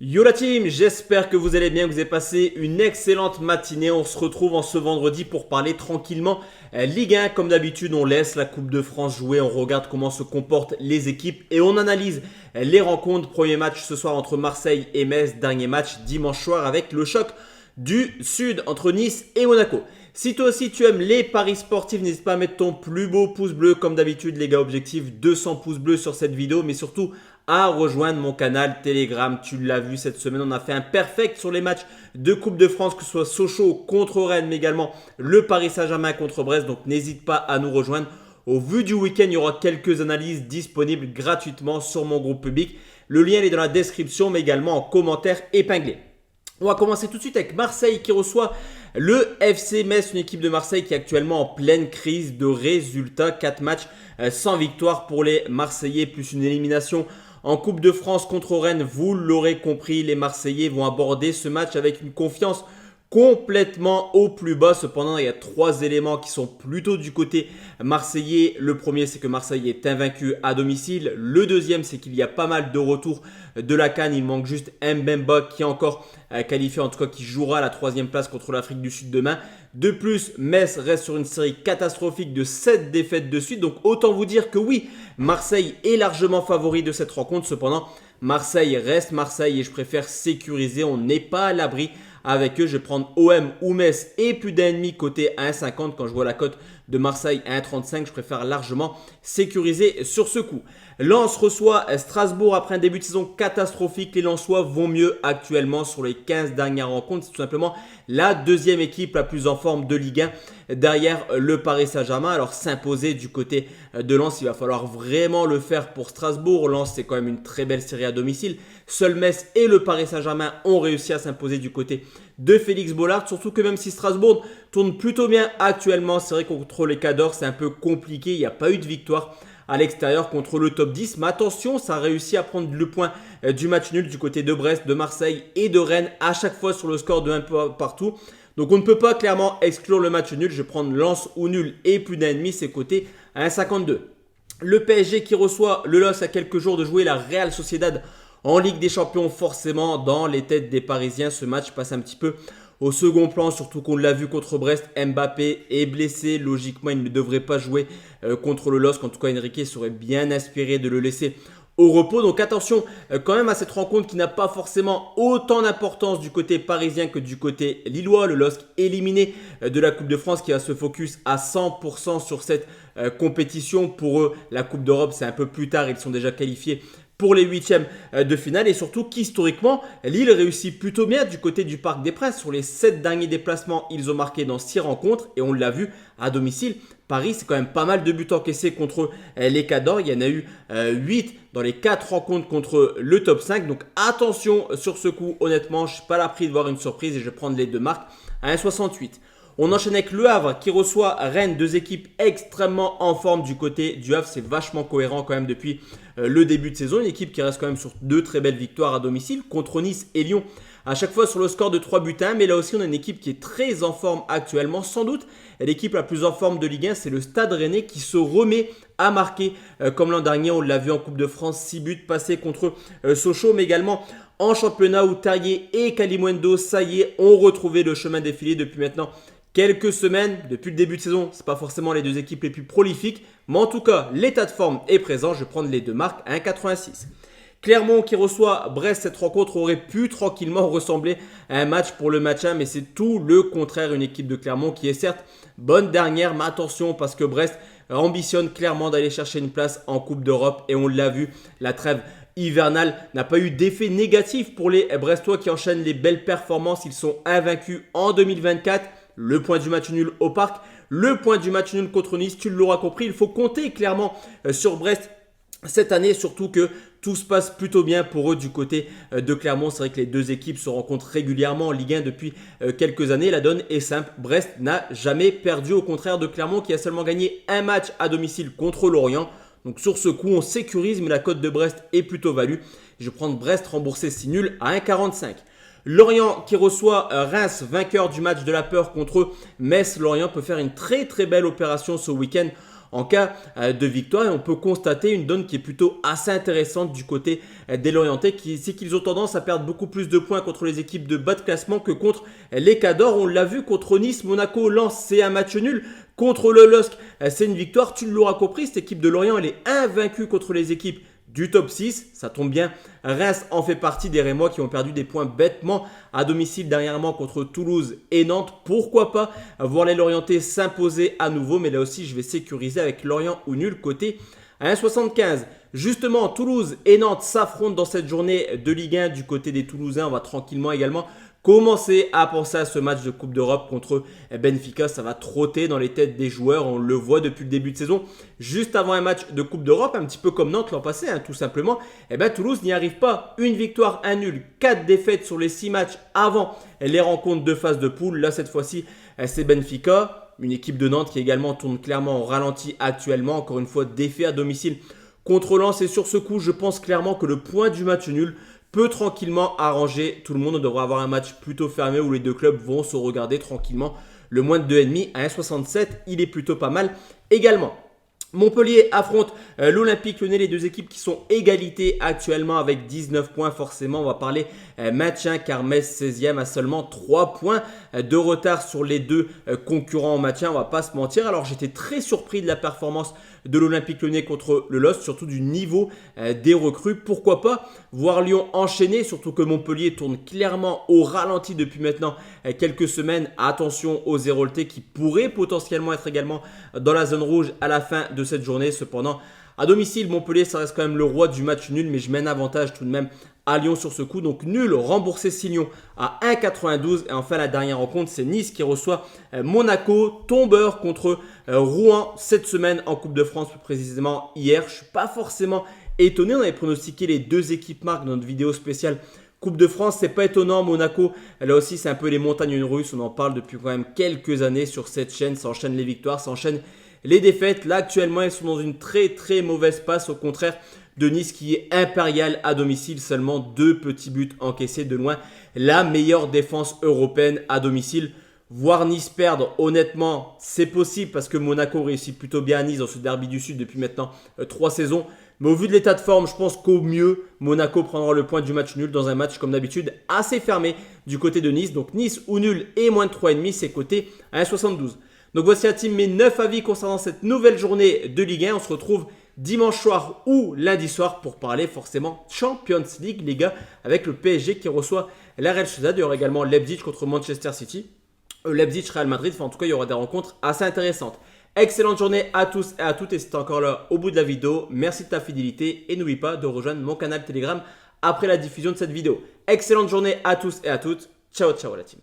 Yo la team, j'espère que vous allez bien, que vous avez passé une excellente matinée. On se retrouve en ce vendredi pour parler tranquillement Ligue 1. Comme d'habitude, on laisse la Coupe de France jouer, on regarde comment se comportent les équipes et on analyse les rencontres. Premier match ce soir entre Marseille et Metz, dernier match dimanche soir avec le choc du Sud entre Nice et Monaco. Si toi aussi tu aimes les paris sportifs, n'hésite pas à mettre ton plus beau pouce bleu. Comme d'habitude les gars, objectif 200 pouces bleus sur cette vidéo, mais surtout à rejoindre mon canal Telegram. Tu l'as vu cette semaine, on a fait un perfect sur les matchs de Coupe de France, que ce soit Sochaux contre Rennes, mais également le Paris Saint-Germain contre Brest. Donc n'hésite pas à nous rejoindre. Au vu du week-end, il y aura quelques analyses disponibles gratuitement sur mon groupe public. Le lien est dans la description, mais également en commentaire épinglé. On va commencer tout de suite avec Marseille qui reçoit le FC Metz, une équipe de Marseille qui est actuellement en pleine crise de résultats. 4 matchs sans victoire pour les Marseillais, plus une élimination en Coupe de France contre Rennes. Vous l'aurez compris, les Marseillais vont aborder ce match avec une confiance complètement au plus bas. Cependant, il y a 3 éléments qui sont plutôt du côté marseillais. Le premier, c'est que Marseille est invaincu à domicile. Le deuxième, c'est qu'il y a pas mal de retours de la CAN. Il manque juste Mbemba qui est encore qualifié, en tout cas qui jouera à la 3e place contre l'Afrique du Sud demain. De plus, Metz reste sur une série catastrophique de 7 défaites de suite. Donc autant vous dire que oui, Marseille est largement favori de cette rencontre. Cependant, Marseille reste Marseille et je préfère sécuriser. On n'est pas à l'abri avec eux. Je vais prendre OM ou Metz et plus d'un demi côté à 1,50. Quand je vois la cote de Marseille à 1,35, je préfère largement sécuriser sur ce coup. Lens reçoit Strasbourg après un début de saison catastrophique. Les Lensois vont mieux actuellement sur les 15 dernières rencontres. C'est tout simplement la deuxième équipe la plus en forme de Ligue 1 derrière le Paris Saint-Germain. Alors s'imposer du côté de Lens, il va falloir vraiment le faire pour Strasbourg. Lens, c'est quand même une très belle série à domicile. Seul Metz et le Paris Saint-Germain ont réussi à s'imposer du côté de Félix Bollaert. Surtout que même si Strasbourg tourne plutôt bien actuellement, c'est vrai qu'on contre les Cadors, c'est un peu compliqué. Il n'y a pas eu de victoire à l'extérieur contre le top 10. Mais attention, ça a réussi à prendre le point du match nul du côté de Brest, de Marseille et de Rennes, à chaque fois sur le score de 1 partout. Donc on ne peut pas clairement exclure le match nul. Je vais prendre Lens ou nul et plus d'un demi, c'est coté à 1,52. Le PSG qui reçoit le LOSC à quelques jours de jouer la Real Sociedad en Ligue des Champions. Forcément, dans les têtes des Parisiens, ce match passe un petit peu au second plan, surtout qu'on l'a vu contre Brest. Mbappé est blessé, logiquement il ne devrait pas jouer contre le LOSC. En tout cas, Enrique serait bien inspiré de le laisser au repos. Donc attention quand même à cette rencontre qui n'a pas forcément autant d'importance du côté parisien que du côté lillois. Le LOSC éliminé de la Coupe de France qui va se focus à 100% sur cette compétition. Pour eux, la Coupe d'Europe c'est un peu plus tard, ils sont déjà qualifiés pour les 8e de finale. Et surtout qu'historiquement, Lille réussit plutôt bien du côté du Parc des Princes. Sur les 7 derniers déplacements, ils ont marqué dans 6 rencontres et on l'a vu à domicile. Paris, c'est quand même pas mal de buts encaissés contre les Cadors. Il y en a eu 8 dans les 4 rencontres contre le top 5. Donc attention sur ce coup. Honnêtement, je ne suis pas à l'abri de voir une surprise et je vais prendre les deux marques à 1,68. On enchaîne avec Le Havre qui reçoit Rennes, 2 équipes extrêmement en forme du côté du Havre. C'est vachement cohérent quand même depuis le début de saison. Une équipe qui reste quand même sur 2 très belles victoires à domicile contre Nice et Lyon. À chaque fois sur le score de 3 buts à 1. Mais là aussi, on a une équipe qui est très en forme actuellement. Sans doute, l'équipe la plus en forme de Ligue 1, c'est le Stade Rennais qui se remet à marquer. Comme l'an dernier, on l'a vu en Coupe de France, 6 buts passés contre Sochaux. Mais également en championnat où Terrier et Kalimundo, ça y est, ont retrouvé le chemin défilé depuis maintenant quelques semaines. Depuis le début de saison, ce n'est pas forcément les 2 équipes les plus prolifiques. Mais en tout cas, l'état de forme est présent. Je vais prendre les deux marques à 1,86. Clermont qui reçoit Brest, cette rencontre aurait pu tranquillement ressembler à un match pour le match 1, mais c'est tout le contraire. Une équipe de Clermont qui est certes bonne dernière, mais attention parce que Brest ambitionne clairement d'aller chercher une place en Coupe d'Europe et on l'a vu, la trêve hivernale n'a pas eu d'effet négatif pour les Brestois qui enchaînent les belles performances. Ils sont invaincus en 2024. Le point du match nul au Parc, le point du match nul contre Nice, tu l'auras compris, il faut compter clairement sur Brest cette année, surtout que tout se passe plutôt bien pour eux du côté de Clermont. C'est vrai que les 2 équipes se rencontrent régulièrement en Ligue 1 depuis quelques années. La donne est simple, Brest n'a jamais perdu, au contraire de Clermont qui a seulement gagné un match à domicile contre Lorient. Donc sur ce coup, on sécurise, mais la cote de Brest est plutôt value. Je vais prendre Brest remboursé si nul à 1,45. Lorient qui reçoit Reims, vainqueur du match de la peur contre Metz. Lorient peut faire une très très belle opération ce week-end en cas de victoire. Et on peut constater une donne qui est plutôt assez intéressante du côté des Lorientais, c'est qu'ils ont tendance à perdre beaucoup plus de points contre les équipes de bas de classement que contre les Cadors. On l'a vu contre Nice, Monaco, Lens, c'est un match nul. Contre le LOSC, c'est une victoire. Tu l'auras compris, cette équipe de Lorient, elle est invaincue contre les équipes du top 6. Ça tombe bien, Reims en fait partie des Rémois qui ont perdu des points bêtement à domicile dernièrement contre Toulouse et Nantes. Pourquoi pas voir les Lorientais s'imposer à nouveau, mais là aussi je vais sécuriser avec Lorient ou nul côté 1,75. Justement, Toulouse et Nantes s'affrontent dans cette journée de Ligue 1 du côté des Toulousains. On va tranquillement également commencer à penser à ce match de Coupe d'Europe contre Benfica. Ça va trotter dans les têtes des joueurs. On le voit depuis le début de saison. Juste avant un match de Coupe d'Europe, un petit peu comme Nantes l'an passé, tout simplement. Toulouse n'y arrive pas. Une victoire, un nul, 4 défaites sur les 6 matchs avant les rencontres de phase de poule. Là, cette fois-ci, c'est Benfica. Une équipe de Nantes qui également tourne clairement en ralenti actuellement. Encore une fois, défait à domicile contre Lens. Et sur ce coup, je pense clairement que le point du match nul peut tranquillement arranger tout le monde. On devrait avoir un match plutôt fermé où les deux clubs vont se regarder tranquillement. Le moins de 2,5 à 1,67, il est plutôt pas mal également. Montpellier affronte l'Olympique Lyonnais, les deux équipes qui sont égalité actuellement avec 19 points. Forcément, on va parler maintien car Metz 16e a seulement 3 points de retard sur les deux concurrents en maintien. On va pas se mentir. Alors, j'étais très surpris de la performance de l'Olympique Lyonnais contre le LOSC, surtout du niveau des recrues. Pourquoi pas voir Lyon enchaîner, surtout que Montpellier tourne clairement au ralenti depuis maintenant quelques semaines. Attention aux Héroltais qui pourraient potentiellement être également dans la zone rouge à la fin de cette journée. Cependant, à domicile, Montpellier, ça reste quand même le roi du match nul, mais je mène avantage tout de même à Lyon sur ce coup. Donc nul, remboursé 6 Lyon à 1,92. Et enfin, la dernière rencontre, c'est Nice qui reçoit Monaco, tombeur contre Rouen cette semaine en Coupe de France, plus précisément hier. Je ne suis pas forcément étonné. On avait pronostiqué les deux équipes marques dans notre vidéo spéciale Coupe de France. C'est pas étonnant. Monaco, là aussi, c'est un peu les montagnes russes. On en parle depuis quand même quelques années sur cette chaîne. Ça enchaîne les victoires, ça enchaîne les défaites. Là, actuellement, ils sont dans une très très mauvaise passe. Au contraire de Nice qui est impérial à domicile. Seulement 2 petits buts encaissés, de loin la meilleure défense européenne à domicile. Voir Nice perdre, honnêtement, c'est possible parce que Monaco réussit plutôt bien à Nice dans ce derby du Sud depuis maintenant 3 saisons. Mais au vu de l'état de forme, je pense qu'au mieux, Monaco prendra le point du match nul dans un match comme d'habitude assez fermé du côté de Nice. Donc Nice ou nul et moins de 3,5, c'est coté à 1,72. Donc voici la team, mes 9 avis concernant cette nouvelle journée de Ligue 1. On se retrouve dimanche soir ou lundi soir pour parler forcément Champions League, les gars, avec le PSG qui reçoit la Real Sociedad. Il y aura également Leipzig contre Manchester City. Leipzig, Real Madrid, enfin en tout cas il y aura des rencontres assez intéressantes. Excellente journée à tous et à toutes, et si t'es encore là au bout de la vidéo, merci de ta fidélité et n'oublie pas de rejoindre mon canal Telegram après la diffusion de cette vidéo. Excellente journée à tous et à toutes, ciao ciao la team.